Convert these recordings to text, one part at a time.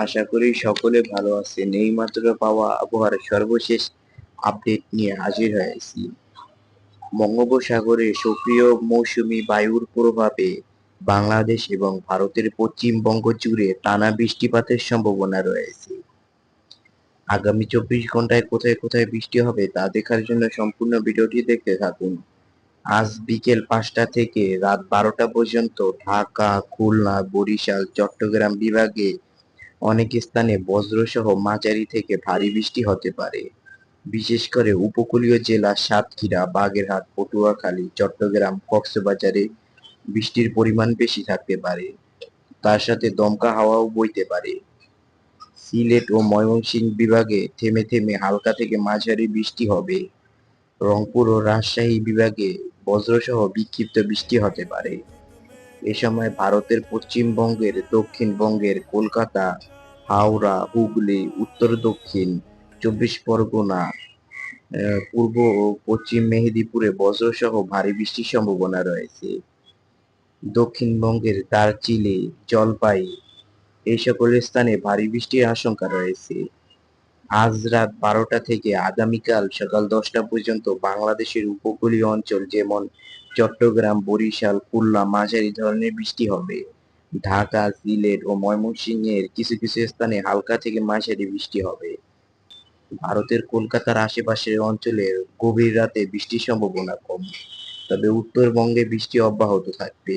আশা করি সকলে ভালো আছেন। এইমাত্র পাওয়া আবহাওয়ার সর্বশেষ আপডেট নিয়ে হাজির হয়েছি। বঙ্গোপসাগরে সক্রিয় মৌসুমী বায়ুর প্রভাবে বাংলাদেশ এবং ভারতের পশ্চিমবঙ্গ জুড়ে টানা বৃষ্টিপাতের সম্ভাবনা রয়েছে। আগামী 24 ঘন্টায় কোথায় কোথায় বৃষ্টি হবে তা দেখার জন্য সম্পূর্ণ ভিডিওটি দেখতে থাকুন। আজ বিকেল 5টা থেকে রাত 12টা পর্যন্ত ঢাকা, খুলনা, বরিশাল, চট্টগ্রাম বিভাগে অনেক স্থানে বজ্রসহ মাঝারি থেকে ভারী বৃষ্টি হতে পারে। বিশেষ করে উপকূলীয় জেলা সাতক্ষীরা, বাগেরহাট, পটুয়াখালী, চট্টগ্রাম, কক্সবাজারে বৃষ্টির পরিমাণ বেশি থাকতে পারে। তার সাথে দমকা হাওয়াও বইতে পারে। সিলেট ও ময়মনসিংহ বিভাগে থেমে থেমে হালকা থেকে মাঝারি বৃষ্টি হবে। রংপুর ও রাজশাহী বিভাগে বজ্রসহ বিক্ষিপ্ত বৃষ্টি হতে পারে। এ সময় ভারতের পশ্চিমবঙ্গের, দক্ষিণবঙ্গের কলকাতা, হাওড়া, হুগলি, উত্তর দক্ষিণ 24 পরগনা, পূর্ব ও পশ্চিম মেদিনীপুরে বজ্রসহ ভারী বৃষ্টির সম্ভাবনা রয়েছে। দক্ষিণবঙ্গের দার্জিলিং, জলপাই এই সকল স্থানে ভারী বৃষ্টির আশঙ্কা রয়েছে। আজ রাত 12টা থেকে আগামীকাল সকাল 10টা পর্যন্ত বাংলাদেশের উপকূলীয় অঞ্চল যেমন চট্টগ্রাম, বরিশাল, খুলনা মাঝারি ধরনের বৃষ্টি হবে। ঢাকা, সিলেট ও ময়মনসিংহের কিছু কিছু স্থানে হালকা থেকে মাঝারি বৃষ্টি হবে। ভারতের কলকাতার আশেপাশের অঞ্চলের গভীর রাতে বৃষ্টির সম্ভাবনা কম, তবে উত্তরবঙ্গে বৃষ্টি অব্যাহত থাকবে।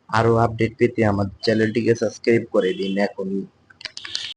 আরো আপডেট পেতে আমাদের চ্যানেলটিকে সাবস্ক্রাইব করে দিন এখনই।